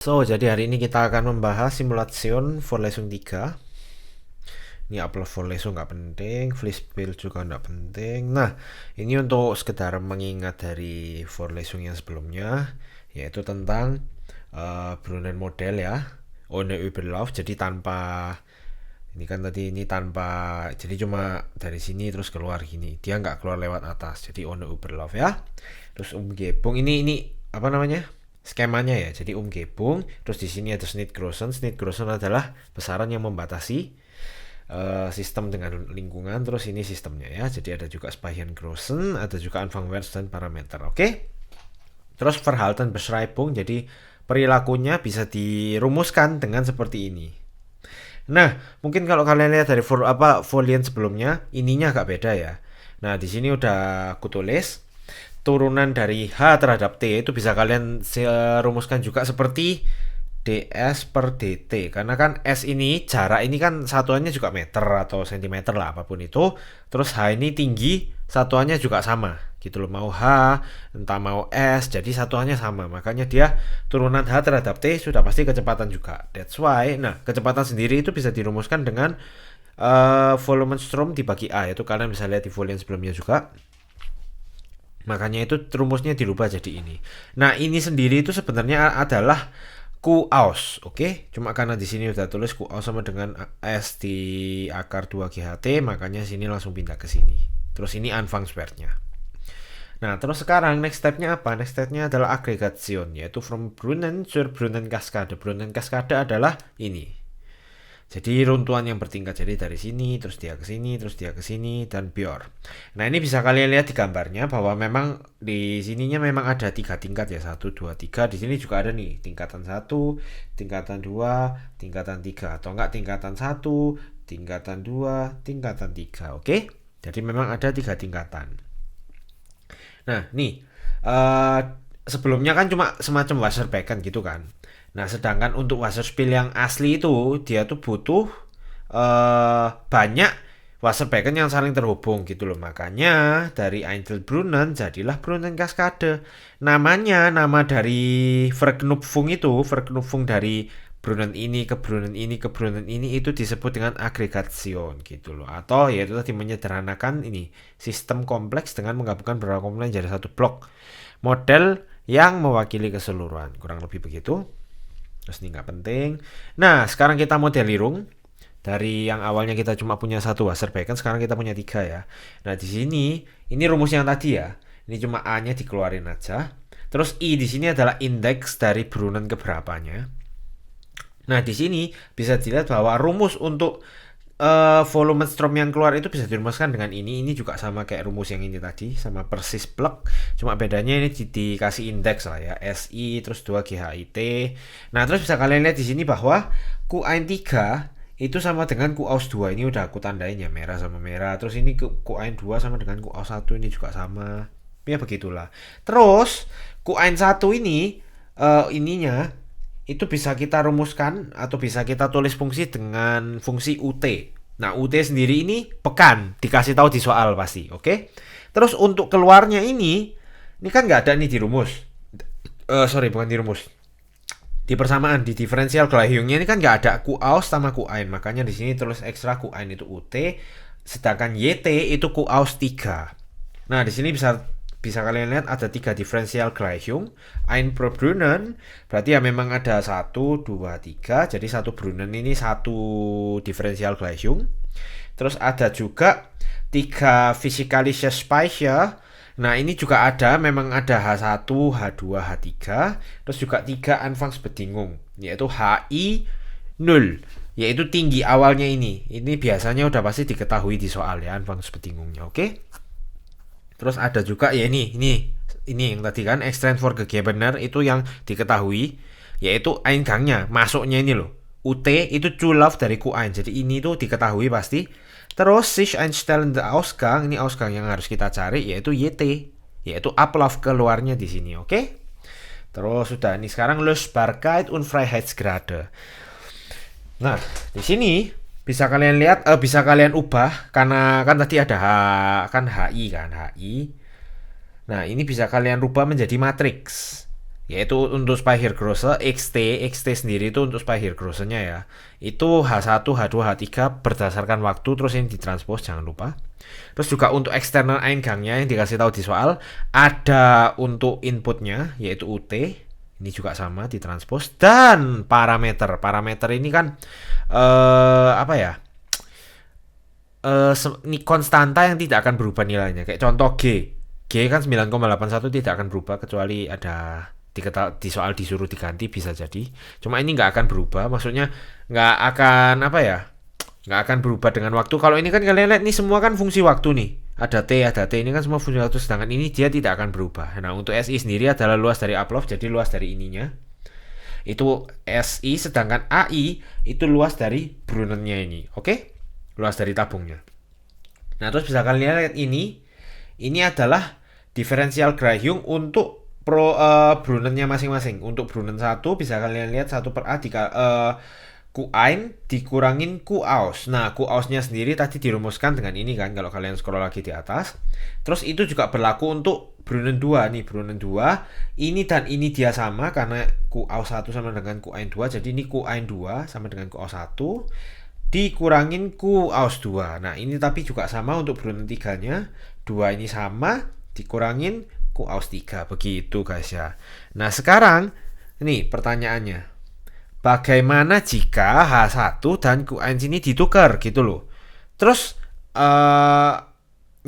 Jadi hari ini kita akan membahas simulation Vorlesung 3. Ini upload Vorlesung nggak penting, Flipspill juga nggak penting. Nah, ini untuk sekedar mengingat dari Vorlesung yang sebelumnya, yaitu tentang Brunel model ya, ohne Überlauf. Jadi tanpa ini kan tadi ini tanpa, jadi cuma dari sini terus keluar gini, dia nggak keluar lewat atas, jadi ohne Überlauf ya. Terus Umgebung ini apa namanya, skemanya ya. Jadi Umgebung, terus di sini ada Schnittgrößen. Schnittgrößen adalah besaran yang membatasi sistem dengan lingkungan. Terus ini sistemnya ya, jadi ada juga Speichergrößen, ada juga Anfangwert dan parameter. Oke, terus Verhaltenbeschreibung, jadi perilakunya bisa dirumuskan dengan seperti ini. Nah, mungkin kalau kalian lihat dari folien sebelumnya, ininya agak beda ya. Nah, di sini udah aku tulis turunan dari H terhadap T itu bisa kalian rumuskan juga seperti ds per dt, karena kan S ini jarak ini kan satuannya juga meter atau sentimeter lah apapun itu. Terus H ini tinggi, satuannya juga sama gitu loh, mau H entah mau S, jadi satuannya sama, makanya dia turunan H terhadap T sudah pasti kecepatan juga. That's why, nah kecepatan sendiri itu bisa dirumuskan dengan volume Strom dibagi A, itu kalian bisa lihat di volume sebelumnya juga. Makanya itu rumusnya dirubah jadi ini. Nah, ini sendiri itu sebenarnya adalah Qaus, oke? Cuma karena di sini udah tulis Qaus sama dengan S di akar 2 GHT, makanya sini langsung pindah ke sini. Terus ini Anfangswertnya. Nah, terus sekarang next stepnya apa? Next stepnya adalah Aggregation, yaitu from Brunnen zur Brunnen Cascade. Brunnen Cascade adalah ini. Jadi runtuhan yang bertingkat, jadi dari sini, terus dia ke sini, terus dia ke sini, dan bior. Nah, ini bisa kalian lihat di gambarnya bahwa memang di sininya memang ada 3 tingkat ya, 1, 2, 3. Di sini juga ada nih, tingkatan 1, tingkatan 2, tingkatan 3. Atau enggak tingkatan 1, tingkatan 2, tingkatan 3. Oke? Jadi memang ada 3 tingkatan. Nah, nih, sebelumnya kan cuma semacam Wasserbecken gitu kan. Nah, sedangkan untuk Wasserspiel yang asli itu dia tuh butuh banyak Wasserbecken yang saling terhubung gitu loh. Makanya dari Einzelbrunnen jadilah Brunnen Cascade. Namanya nama dari Verknüpfung itu, Verknüpfung dari Brunnen ini ke Brunnen ini ke Brunnen ini itu disebut dengan Aggregation gitu loh. Atau yaitu tadi menyederhanakan ini sistem kompleks dengan menggabungkan beberapa komponen jadi satu blok. Model yang mewakili keseluruhan, kurang lebih begitu. Terus ini nggak penting. Nah, sekarang kita modelirung. Dari yang awalnya kita cuma punya satu Wasserbecken, sekarang kita punya 3 ya. Nah, di sini ini rumus yang tadi ya. Ini cuma A-nya dikeluarin aja. Terus I di sini adalah indeks dari Brunnen keberapanya. Nah, di sini bisa dilihat bahwa rumus untuk volume Strom yang keluar itu bisa dirumuskan dengan ini. Ini juga sama kayak rumus yang ini tadi, sama persis plug. Cuma bedanya ini dikasih indeks lah ya, SI terus 2 GHIT. Nah, terus bisa kalian lihat di sini bahwa QAin 3 itu sama dengan QAus 2. Ini udah aku tandain ya, merah sama merah. Terus ini QAin 2 sama dengan QAus 1, ini juga sama. Ya begitulah. Terus QAin 1 ini ininya itu bisa kita rumuskan atau bisa kita tulis fungsi dengan fungsi UT. Nah, UT sendiri ini pekan, dikasih tahu di soal pasti, oke? Terus untuk keluarnya ini kan nggak ada nih di rumus. Sorry, bukan di rumus. Di persamaan, di diferensial Gleichungnya ini kan nggak ada Qaus sama Qain, makanya di sini tulis ekstra Qain itu UT, sedangkan YT itu Qaus 3. Nah, di sini bisa kalian lihat ada 3 diferensial Gleichung. Ein pro Brunnen berarti ya memang ada 1, 2, 3. Jadi satu Brunnen ini satu diferensial Gleichung. Terus ada juga 3 physikalische Speicher. Nah, ini juga ada, memang ada H1, H2, H3. Terus juga 3 Anfangsbedingung, yaitu HI 0, yaitu tinggi awalnya ini. Ini biasanya udah pasti diketahui di soal ya, Anfangsbedingungnya, oke? Terus ada juga ya ini yang tadi kan extend for Gegebener itu yang diketahui, yaitu Eingangnya, masuknya ini loh. UT itu Zulauf dari Q1. Jadi ini tuh diketahui pasti. Terus sich einstellende Ausgang, ini Ausgang yang harus kita cari yaitu YT, yaitu Ablauf keluarnya di sini, oke? Terus sudah, ini sekarang Lösbarkeit und Freiheitsgrade. Nah, di sini bisa kalian lihat, bisa kalian ubah karena kan tadi ada HI kan, HI. Nah, ini bisa kalian rubah menjadi matriks. yaitu untuk Speichergröße XT sendiri itu untuk Speichergröße-nya ya. Itu H1, H2, H3 berdasarkan waktu, terus ini ditranspos jangan lupa. Terus juga untuk external Eingangnya yang dikasih tahu di soal, ada untuk inputnya yaitu UT, ini juga sama ditranspos, dan parameter ini kan apa ya, ini konstanta yang tidak akan berubah nilainya. Kayak contoh G kan 9,81 tidak akan berubah kecuali ada di soal disuruh diganti, bisa jadi. Cuma ini nggak akan berubah, maksudnya nggak akan apa ya, nggak akan berubah dengan waktu. Kalau ini kan kalian lihat, ini semua kan fungsi waktu nih. Ada T, ini kan semua fungsi waktu, sedangkan ini dia tidak akan berubah. Nah, untuk SI sendiri adalah luas dari upload, jadi luas dari ininya. Itu SI, sedangkan AI itu luas dari Brunennya ini. Oke? Luas dari tabungnya. Nah, terus bisa kalian lihat ini adalah diferensial Grahung untuk Brunennya masing-masing. Untuk Brunen 1 bisa kalian lihat 1/A Q1 dikurangin Qaus. Nah, Qausnya sendiri tadi dirumuskan dengan ini kan, kalau kalian scroll lagi di atas. Terus itu juga berlaku untuk Brunen 2 nih, Brunen 2. Ini dan ini dia sama karena Qaus 1 sama dengan Qain 2. Jadi ini Qain 2 sama dengan Qaus 1 dikurangin Qaus 2. Nah, ini tapi juga sama untuk Brunen 3-nya. 2 ini sama dikurangin Qaus 3. Begitu guys ya. Nah, sekarang ini pertanyaannya. Bagaimana jika H1 dan Qn sini ditukar gitu loh. Terus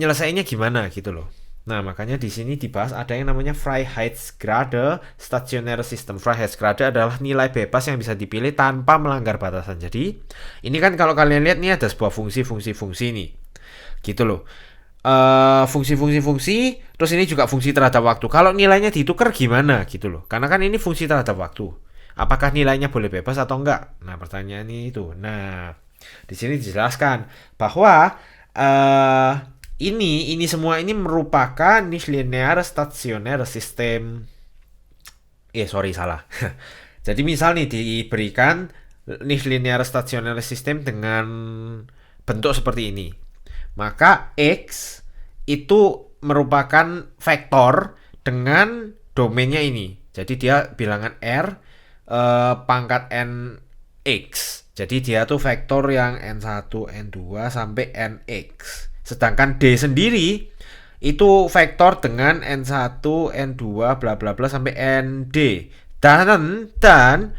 nyelesainnya gimana gitu loh. Nah, makanya di sini dibahas ada yang namanya Freiheitsgrade Stationäre System. Freiheitsgrade adalah nilai bebas yang bisa dipilih tanpa melanggar batasan. Jadi, ini kan kalau kalian lihat nih ada sebuah fungsi nih. Gitu loh. Fungsi, terus ini juga fungsi terhadap waktu. Kalau nilainya ditukar gimana gitu loh. Karena kan ini fungsi terhadap waktu. Apakah nilainya boleh bebas atau enggak? Nah, pertanyaannya itu. Nah, di sini dijelaskan bahwa ini semua ini merupakan Nichtlineare Stationäre System. Salah. Jadi misal nih diberikan Nichtlineare Stationäre System dengan bentuk seperti ini. Maka X itu merupakan vektor dengan domainnya ini. Jadi dia bilangan R pangkat nx. Jadi dia tuh vektor yang n1, n2 sampai nx. Sedangkan D sendiri itu vektor dengan n1, n2 bla bla bla sampai nd. Dan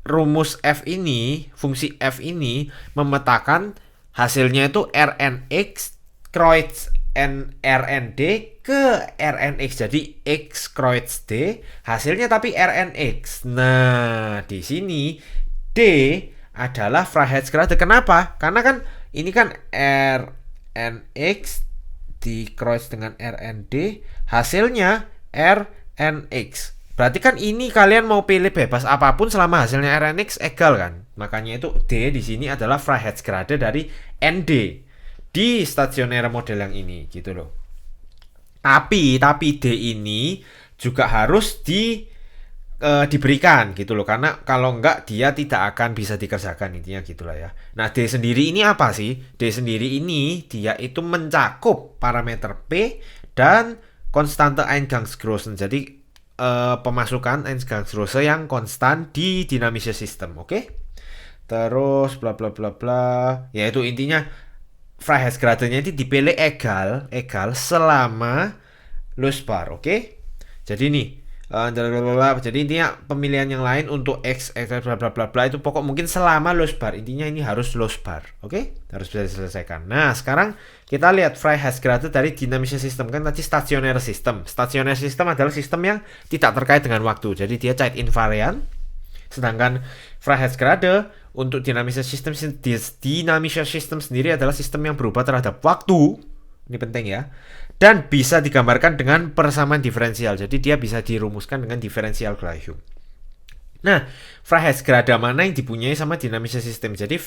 rumus f ini, fungsi f ini memetakan hasilnya itu Rnx kreuz Rnd ke Rnx. Jadi X kreuz D, hasilnya tapi Rnx. Nah, di sini D adalah Freiheitsgrade. Kenapa? Karena kan ini kan Rnx di kreuz dengan Rnd, hasilnya Rnx. Berarti kan ini kalian mau pilih bebas apapun selama hasilnya Rnx egal kan. Makanya itu D di sini adalah Freiheitsgrade dari Nd di stationäre model yang ini gitu loh. Tapi D ini juga harus diberikan gitu loh, karena kalau enggak dia tidak akan bisa dikerjakan, intinya gitulah ya. Nah, D sendiri ini apa sih? D sendiri ini dia itu mencakup parameter P dan konstante Eingangsgrößen. Jadi pemasukan Eingangsgröße yang konstan di dynamische System, oke? Terus bla bla bla bla. Ya itu intinya Freiheitsgrade-nya itu dipilih egal selama lösbar, oke? Jadi nih jadi intinya pemilihan yang lain untuk x bla bla bla bla itu pokok mungkin selama lösbar. Intinya ini harus lösbar, oke? Harus bisa diselesaikan. Nah, sekarang kita lihat Freiheitsgrade dari dynamische System. Kan tadi stationäre System. Stationäre System adalah sistem yang tidak terkait dengan waktu. Jadi dia Zeit invariant. Sedangkan Freiheitsgrade untuk dynamische System sendiri adalah sistem yang berubah terhadap waktu. Ini penting ya. Dan bisa digambarkan dengan persamaan diferensial. Jadi dia bisa dirumuskan dengan diferensial Gleichung. Nah, Freiheitsgrade mana yang dipunyai sama dynamische System? Jadi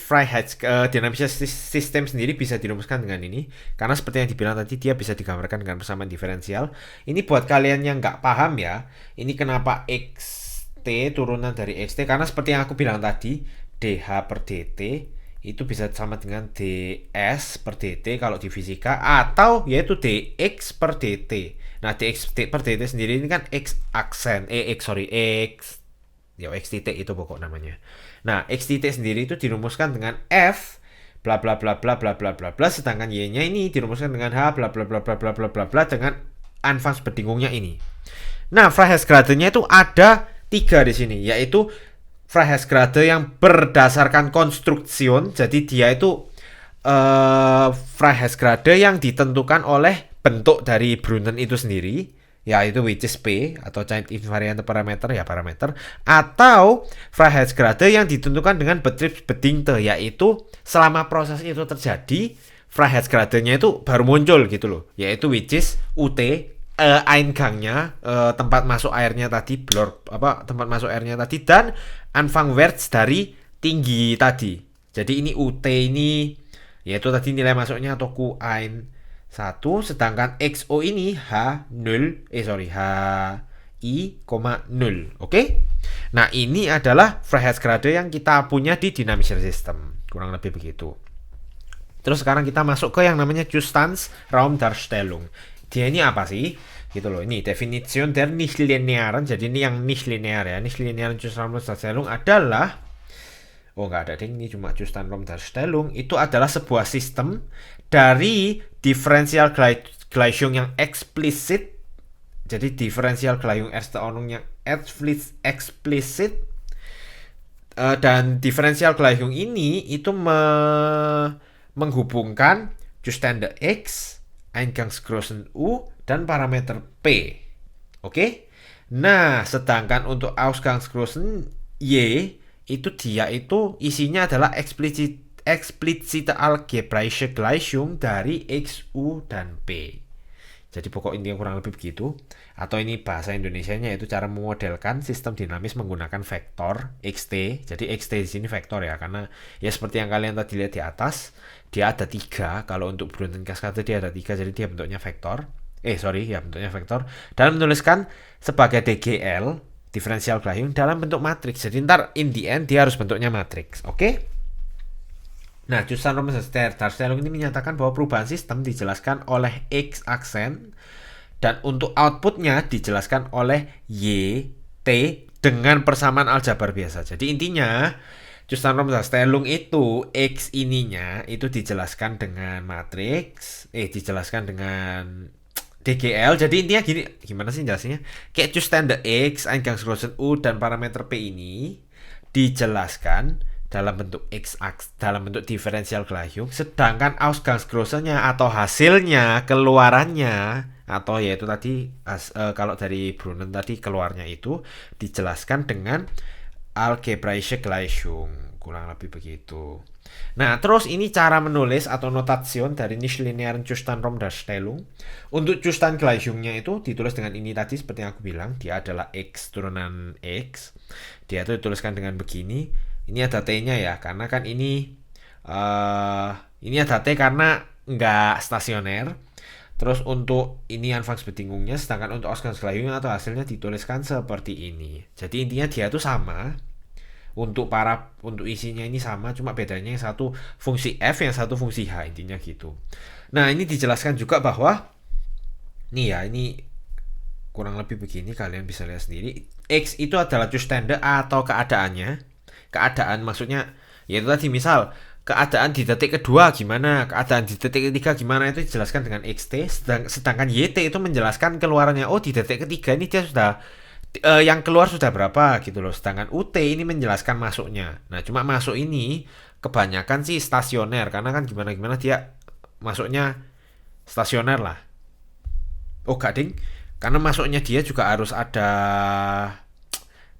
dynamische System sendiri bisa dirumuskan dengan ini. Karena seperti yang dibilang tadi, dia bisa digambarkan dengan persamaan diferensial. Ini buat kalian yang nggak paham ya. Ini kenapa XT turunan dari XT. Karena seperti yang aku bilang tadi, dH per dt itu bisa sama dengan ds per dt kalau di fisika, atau yaitu dx per dt. Nah, dx per dt sendiri ini kan x aksen, x ya x titik itu pokok namanya. Nah, x titik sendiri itu dirumuskan dengan f bla bla bla bla bla bla bla bla, sedangkan y-nya ini dirumuskan dengan h bla bla bla bla bla bla bla bla dengan anfangs bedingungnya ini. Nah, Freiheitsgrade-nya itu ada 3 di sini, yaitu Freiheitsgrade yang berdasarkan konstruksion. Jadi dia itu Freiheitsgrade yang ditentukan oleh bentuk dari Brunnen itu sendiri, yaitu which is P atau Child Invariant Parameter, ya parameter, atau Freiheitsgrade yang ditentukan dengan Betriebsbedingte, yaitu selama proses itu terjadi Freiheitsgrade-nya itu baru muncul gitu loh, yaitu which is UT, Eingangnya, tempat masuk airnya tadi, tempat masuk airnya tadi, dan Anfangwärts dari tinggi tadi. Jadi ini UT ini yaitu tadi nilai masuknya atau Q ein 1, sedangkan XO ini H0 HI,0. Oke? Nah, ini adalah Freiheitsgrade yang kita punya di dynamischer System. Kurang lebih begitu. Terus sekarang kita masuk ke yang namanya Zustandsraumdarstellung. Dia ini apa sih? Gitu loh. Ini Definition der Nichtlinearen. Jadi ini yang nicht linear ya. Nichtlinearen Zustandsraumdarstellung adalah nggak ada ding, ini cuma Zustandsraumdarstellung. Itu adalah sebuah sistem dari differential Gleichung yang eksplisit. Jadi differential Gleichung erste Ordnung yang eksplisit, dan differential Gleichung ini itu menghubungkan Zustände X, Eingangsgrößen U, dan parameter P. Oke? Nah, sedangkan untuk Ausgangsgrößen Y itu dia itu isinya adalah explizite algebraische Gleichung dari X, U, dan P. Jadi pokok intinya kurang lebih begitu. Atau ini bahasa Indonesianya yaitu cara memodelkan sistem dinamis menggunakan vektor xt. Jadi xt di sini vektor ya, karena ya seperti yang kalian tadi lihat di atas, dia ada 3. Kalau untuk Brunnen Kaskade dia ada 3, jadi dia bentuknya vektor. Bentuknya vektor. Dan menuliskan sebagai DGL, differential Gleichung, dalam bentuk matriks. Jadi ntar in the end dia harus bentuknya matriks. Oke? Nah, Zustandsraumdarstellung ini menyatakan bahwa perubahan sistem dijelaskan oleh X aksen, dan untuk outputnya dijelaskan oleh Y, T dengan persamaan aljabar biasa. Jadi intinya Zustandsraumdarstellung itu X ininya itu dijelaskan dengan matriks, dijelaskan dengan DGL. Jadi intinya gini, gimana sih jelasinnya? Kayak Zustände X, Eingangsgrößen U, dan parameter P ini dijelaskan dalam bentuk dalam bentuk differential Gleichung, sedangkan Ausgangsgrößennya atau hasilnya, keluarannya, atau yaitu tadi kalau dari Brunnen tadi keluarnya itu dijelaskan dengan algebraische Gleichung, kurang lebih begitu. Nah, terus ini cara menulis atau notation dari nichtlinearen Zustandsraumdarstellung. Untuk Zustandsgleichungnya itu ditulis dengan ini tadi, seperti yang aku bilang, dia adalah X turunan X. Dia itu dituliskan dengan begini. Ini ada T-nya ya, karena kan ini ada T karena nggak stasioner. Terus untuk ini Anfangsbedingungnya, sedangkan untuk Ausgangsgleichung atau hasilnya dituliskan seperti ini. Jadi intinya dia itu sama. Untuk isinya ini sama, cuma bedanya yang satu fungsi F, yang satu fungsi H, intinya gitu. Nah, ini dijelaskan juga bahwa ini kurang lebih begini, kalian bisa lihat sendiri. X itu adalah Zustände atau keadaannya. Keadaan maksudnya yaitu tadi, misal keadaan di detik kedua gimana, keadaan di detik ketiga gimana, itu dijelaskan dengan xt, sedangkan yt itu menjelaskan keluarannya. Di detik ketiga ini dia sudah yang keluar sudah berapa gitu loh, sedangkan ut ini menjelaskan masuknya. Nah, cuma masuk ini kebanyakan sih stasioner, karena kan gimana dia masuknya stasioner lah. Gak ding, karena masuknya dia juga harus ada,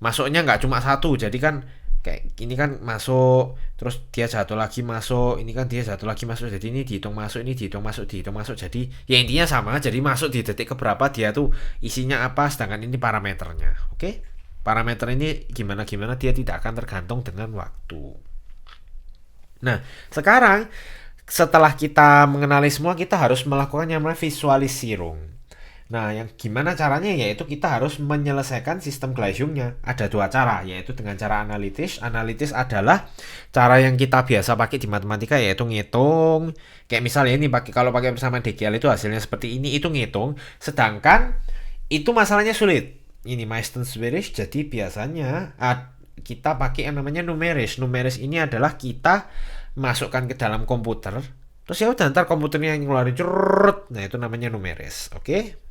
masuknya nggak cuma satu. Jadi kan kayak ini kan masuk, terus dia jatuh lagi masuk, ini kan dia jatuh lagi masuk, jadi ini dihitung masuk, ini dihitung masuk, jadi ya intinya sama. Jadi masuk di detik keberapa, dia tuh isinya apa, sedangkan ini parameternya. Oke? Parameter ini gimana dia tidak akan tergantung dengan waktu. Nah, sekarang setelah kita mengenali semua, kita harus melakukan yang namanya Visualisierung. Nah, yang gimana caranya yaitu kita harus menyelesaikan sistem Gleisiumnya. Ada dua cara, yaitu dengan cara analitis. Analitis adalah cara yang kita biasa pakai di matematika, yaitu ngitung. Kayak misalnya ini kalau pakai persamaan DGL itu hasilnya seperti ini, itu ngitung. Sedangkan itu masalahnya sulit. Ini meistens schwierig, jadi biasanya kita pakai yang namanya numeris. Numeris ini adalah kita masukkan ke dalam komputer. Terus ya udah ntar komputernya yang ngeluarin curut. Nah, itu namanya numeris. Oke?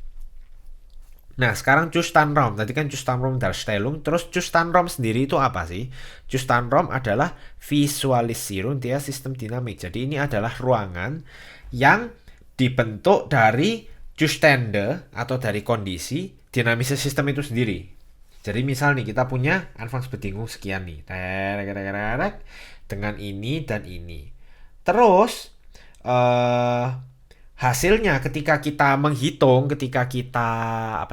Nah, sekarang Zustanraum. Tadi kan Zustanraum Darstellung. Terus Zustanraum sendiri itu apa sih? Zustanraum adalah Visualisierung dia sistem dinamik. Jadi ini adalah ruangan yang dibentuk dari Zustände atau dari kondisi dinamis sistem itu sendiri. Jadi misal nih kita punya Anfangsbedingung sekian nih. Dengan ini dan ini. Terus hasilnya ketika kita menghitung, ketika kita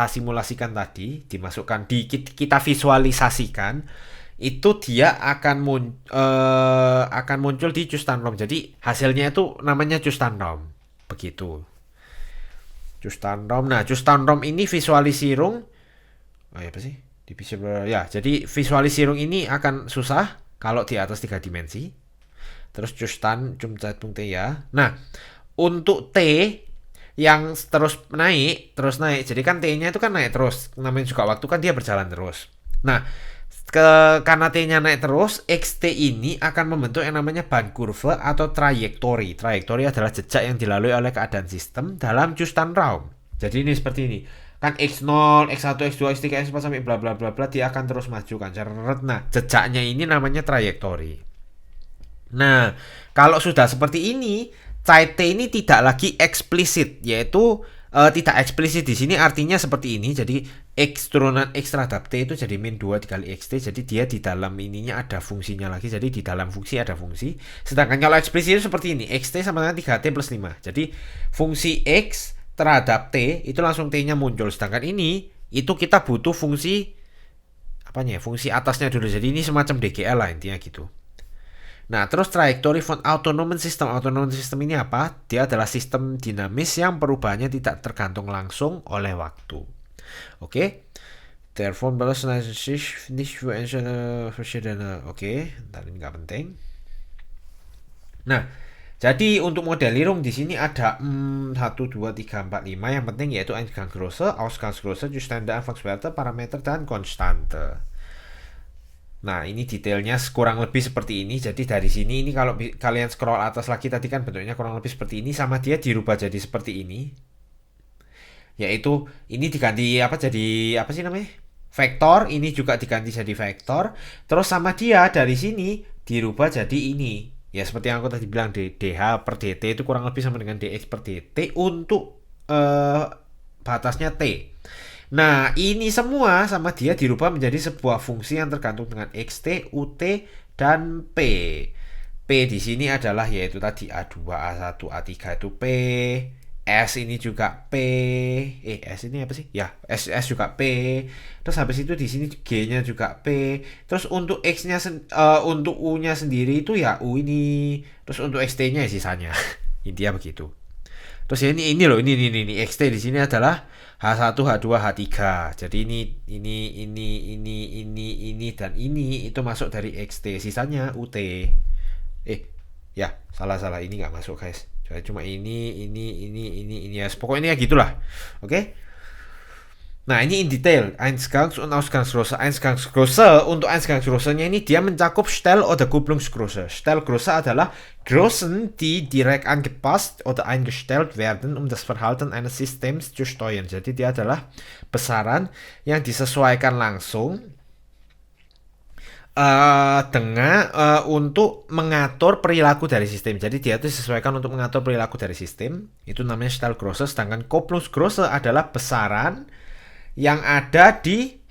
simulasikan tadi, dimasukkan kita visualisasikan, itu dia akan muncul di Zustanraum. Jadi hasilnya itu namanya Zustanraum. Begitu. Zustanraum. Nah, Zustanraum ini visualisierung. Apa sih? Jadi visualisierung ini akan susah kalau di atas 3 dimensi. Terus Zustand ya. Nah, untuk T yang terus naik. Jadi kan T-nya itu kan naik terus. Namanya juga waktu kan dia berjalan terus. Nah, karena T-nya naik terus, XT ini akan membentuk yang namanya band kurve atau trajektori. Trajektori adalah jejak yang dilalui oleh keadaan sistem dalam Zustanraum. Jadi ini seperti ini. Kan X0, X1, X2, X3, X4 sampai bla bla bla bla dia akan terus maju kan. Nah, jejaknya ini namanya trajektori. Nah, kalau sudah seperti ini, T ini tidak lagi eksplisit, yaitu tidak eksplisit di sini artinya seperti ini. Jadi X turunan X terhadap T itu jadi min 2 dikali XT. Jadi dia di dalam ininya ada fungsinya lagi. Jadi di dalam fungsi ada fungsi. Sedangkan kalau eksplisit itu seperti ini. XT sama dengan 3T plus 5. Jadi fungsi X terhadap T itu langsung T-nya muncul. Sedangkan ini itu kita butuh fungsi fungsi atasnya dulu. Jadi ini semacam DGL lah intinya gitu. Nah, terus trajektori von autonomen system. Autonomen system ini apa? Dia adalah sistem dinamis yang perubahannya tidak tergantung langsung oleh waktu. Oke. Therefore, sich nicht für einzelne verschiedene. Oke, ntar ini nggak penting. Nah, jadi untuk Modellierung di sini ada 1, 2, 3, 4, 5. Yang penting yaitu Eingangsgröße, Ausgangsgröße, Zustände, Anfangswerte, Parameter, dan Konstante. Nah, ini detailnya kurang lebih seperti ini. Jadi dari sini ini kalau kalian scroll atas lagi tadi kan bentuknya kurang lebih seperti ini, sama dia dirubah jadi seperti ini. Yaitu ini diganti jadi apa sih namanya? Vektor, ini juga diganti jadi vektor. Terus sama dia dari sini dirubah jadi ini. Ya seperti yang aku tadi bilang DH per DT itu kurang lebih sama dengan DX per DT untuk batasnya T. Nah, ini semua sama dia dirubah menjadi sebuah fungsi yang tergantung dengan XT, UT, dan P. P di sini adalah yaitu tadi A2, A1, A3 itu P. S ini juga P. S ini apa sih? Ya, S juga P. Terus habis itu di sini G-nya juga P. Terus untuk X-nya untuk U-nya sendiri itu ya U ini. Terus untuk XT-nya ya sisanya. Intinya begitu. Terus ya ini loh, ini XT di sini adalah H1, H2, H3. Jadi ini dan ini itu masuk dari XT. Sisanya UT. Ya, salah. Ini nggak masuk, guys. Cuma ini ya. Pokoknya gitulah. Oke? Nah, ini in detail. Eingangs- und Ausgangsgröße. Eingangsgröße, untuk Eingangsgröße-nya ini dia mencakup Stell- oder Kupplungsgröße. Stellgröße adalah Größen, die direkt angepasst oder eingestellt werden, um das Verhalten eines Systems zu steuern. Jadi dia adalah besaran yang disesuaikan langsung untuk mengatur perilaku dari sistem. Jadi dia itu disesuaikan untuk mengatur perilaku dari sistem. Itu namanya Stellgröße. Sedangkan Kupplungsgröße adalah besaran yang ada di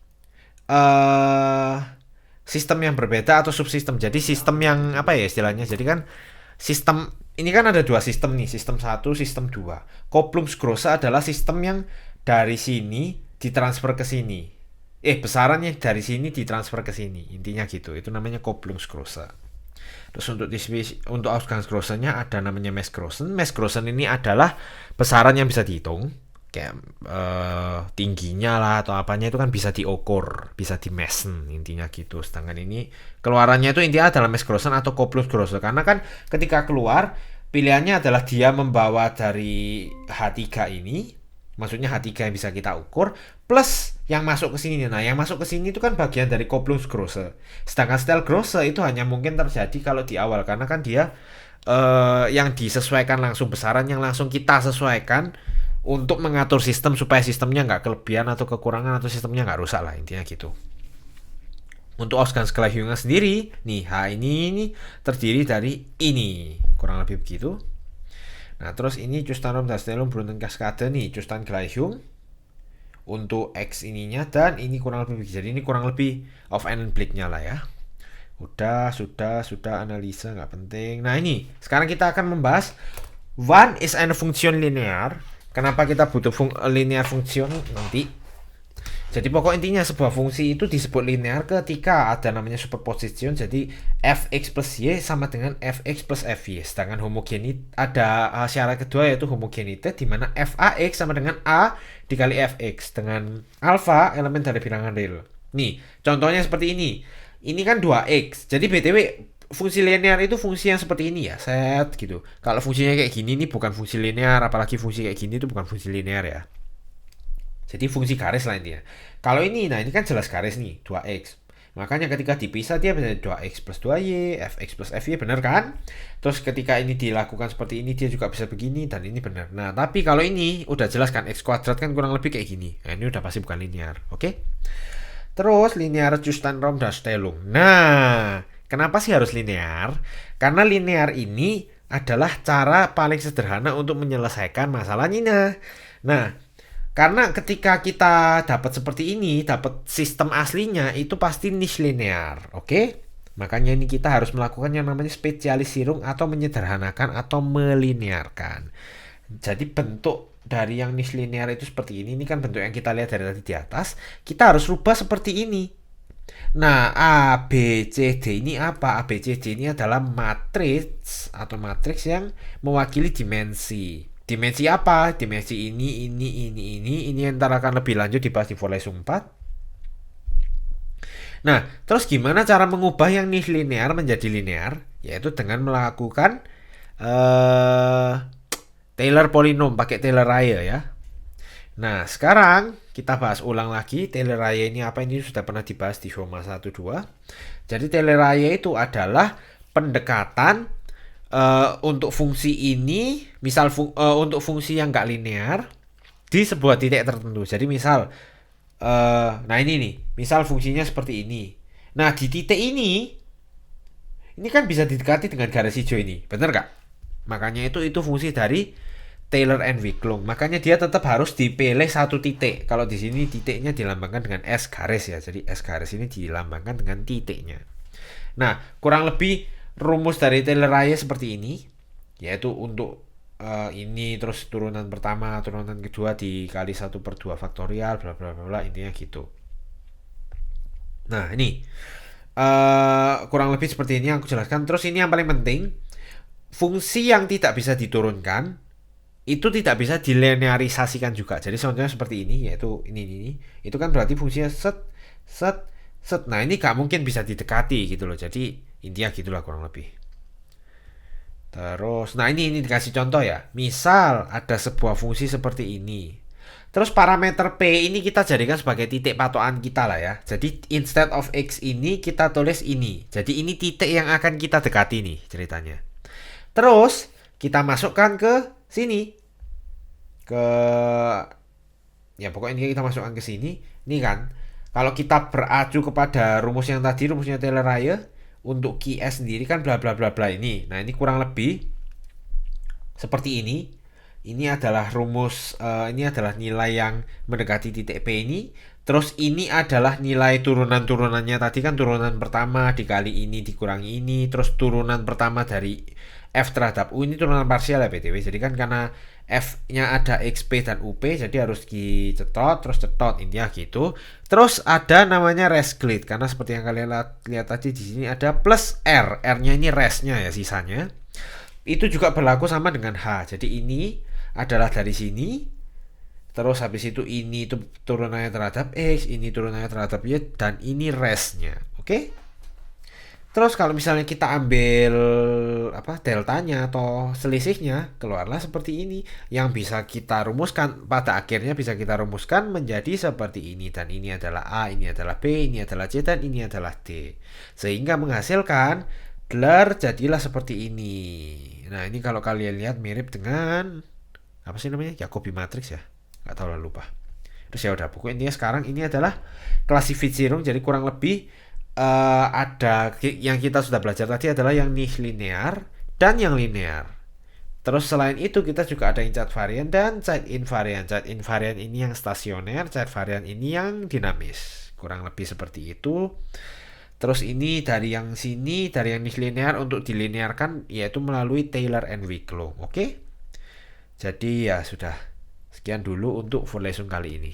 sistem yang berbeda atau subsistem. Jadi sistem yang apa ya istilahnya? Jadi kan sistem ini kan ada dua sistem nih, sistem 1, sistem 2. Kupplungsgröße adalah sistem yang dari sini ditransfer ke sini. Besarannya dari sini ditransfer ke sini. Intinya gitu. Itu namanya Kupplungsgröße. Terus untuk Ausgangsgröße-nya ada namanya Messgrößen. Messgrößen ini adalah besaran yang bisa dihitung. kayak tingginya lah atau apanya itu kan bisa diukur, bisa dimeasure intinya gitu. Sedangkan ini keluarannya itu intinya adalah mass grosser atau coupled grosser, karena kan ketika keluar pilihannya adalah dia membawa dari H3 ini, maksudnya H3 yang bisa kita ukur plus yang masuk ke sini. Nah, yang masuk ke sini itu kan bagian dari coupled grosser. Sedangkan style grosser itu hanya mungkin terjadi kalau di awal, karena kan dia yang disesuaikan langsung, besaran yang langsung kita sesuaikan untuk mengatur sistem supaya sistemnya nggak kelebihan atau kekurangan atau sistemnya nggak rusak lah, intinya gitu. Untuk Ausgangsgleichung sendiri nih, H ini terdiri dari ini, kurang lebih begitu. Nah, terus ini Zustanraum-Darstellung Brunner-Cascade nih, Zustanngleichung untuk X ininya, dan ini kurang lebih begitu. Jadi ini kurang lebih of and blick-nya lah ya. Sudah analisa, nggak penting. Nah, ini sekarang kita akan membahas one is eine Funktion linear. Kenapa kita butuh linear function nanti? Jadi pokok intinya sebuah fungsi itu disebut linear ketika ada namanya superposition. Jadi fx plus y sama dengan fx plus fy. Sedangkan homogenit ada syarat kedua yaitu homogenite, di mana fax sama dengan a dikali fx dengan alpha elemen dari bilangan real. Nih, contohnya seperti ini. Ini kan 2x. Jadi BTW fungsi linear itu fungsi yang seperti ini ya, set gitu. Kalau fungsinya kayak gini ini bukan fungsi linear, apalagi fungsi kayak gini itu bukan fungsi linear ya. Jadi fungsi garis lah intinya. Kalau ini, nah ini kan jelas garis nih, 2x. Makanya ketika dipisah dia menjadi 2x plus 2y, fx plus fy, benar kan? Terus ketika ini dilakukan seperti ini dia juga bisa begini, dan ini benar. Nah, tapi kalau ini udah jelas kan, x kuadrat kan kurang lebih kayak gini. Nah, ini udah pasti bukan linear, oke? Terus linear Zustanraum-Darstellung. Nah, kenapa sih harus linear? Karena linear ini adalah cara paling sederhana untuk menyelesaikan masalahnya. Nah, karena ketika kita dapat seperti ini, dapat sistem aslinya itu pasti niche linear, oke? Makanya ini kita harus melakukan yang namanya Spezialisierung atau menyederhanakan atau melinearkan. Jadi bentuk dari yang niche linear itu seperti ini kan bentuk yang kita lihat dari tadi di atas. Kita harus rubah seperti ini. Nah, A, B, C, D ini apa? A, B, C, D ini adalah matriks atau matriks yang mewakili dimensi. Dimensi apa? Dimensi ini ntar akan lebih lanjut dibahas di Vorlesung 4. Nah, terus gimana cara mengubah yang niche linear menjadi linear? Yaitu dengan melakukan Taylor Polynom, pakai Taylor-Rayleigh ya. Nah, sekarang kita bahas ulang lagi Taylor-Rayleigh ini apa. Ini sudah pernah dibahas di Homa 1-2. Jadi Taylor-Rayleigh itu adalah pendekatan untuk fungsi ini, misal untuk fungsi yang nggak linear di sebuah titik tertentu. Jadi misal nah ini nih, misal fungsinya seperti ini. Nah, di titik ini kan bisa didekati dengan garis hijau ini, bener nggak? Makanya itu fungsi dari Taylor and Wiklund. Makanya dia tetap harus dipilih satu titik. Kalau di sini titiknya dilambangkan dengan S garis ya. Jadi S garis ini dilambangkan dengan titiknya. Nah, kurang lebih rumus dari Taylor-Rayleigh seperti ini, yaitu untuk ini terus turunan pertama, turunan kedua dikali 1/2 faktorial, bla bla bla, intinya gitu. Nah, ini kurang lebih seperti ini yang aku jelaskan. Terus ini yang paling penting, fungsi yang tidak bisa diturunkan itu tidak bisa dilinearisasikan juga. Jadi contohnya seperti ini, yaitu ini itu kan berarti fungsinya set. Nah, ini gak mungkin bisa didekati gitu loh. Jadi intinya gitulah kurang lebih. Terus, nah ini dikasih contoh ya. Misal ada sebuah fungsi seperti ini. Terus parameter P ini kita jadikan sebagai titik patokan kita lah ya. Jadi instead of X ini kita tulis ini. Jadi ini titik yang akan kita dekati nih ceritanya. Terus kita masukkan ke sini. Ya pokoknya kita masukkan ke sini. Nih kan. Kalau kita beracu kepada rumus yang tadi, rumusnya Taylor-Rayleigh, untuk QS sendiri kan bla bla bla bla ini. Nah, ini kurang lebih seperti ini. Ini adalah rumus, ini adalah nilai yang mendekati titik P ini. Terus ini adalah nilai turunan-turunannya tadi kan, turunan pertama dikali ini dikurangi ini. Terus turunan pertama dari F terhadap U, ini turunan parsial ya BTW. Jadi kan karena F-nya ada XP dan UP, jadi harus dicetot, terus cetot, intinya gitu. Terus ada namanya resglide, karena seperti yang kalian lihat tadi di sini ada plus R. R-nya ini restnya ya, sisanya. Itu juga berlaku sama dengan H. Jadi ini adalah dari sini. Terus habis itu ini itu turunannya terhadap X, ini turunannya terhadap Y, dan ini restnya. Oke? Terus kalau misalnya kita ambil apa deltanya atau selisihnya, keluarlah seperti ini yang bisa kita rumuskan pada akhirnya bisa kita rumuskan menjadi seperti ini, dan ini adalah A, ini adalah B, ini adalah C, dan ini adalah D. Sehingga menghasilkan gelar jadilah seperti ini. Nah, ini kalau kalian lihat mirip dengan apa sih namanya? Jacobi matrix ya? Nggak tahu lah, lupa. Terus ya udah, pokoknya intinya sekarang ini adalah classificierung, jadi kurang lebih ada yang kita sudah belajar tadi adalah yang nih linear dan yang linear. Terus selain itu kita juga ada yang child variant dan child invariant. Child invariant ini yang stasioner, child variant ini yang dinamis. Kurang lebih seperti itu. Terus ini dari yang sini, dari yang nih linear untuk dilinearkan yaitu melalui Taylor and Wicklow. Oke? Jadi ya sudah. Sekian dulu untuk full lesson kali ini.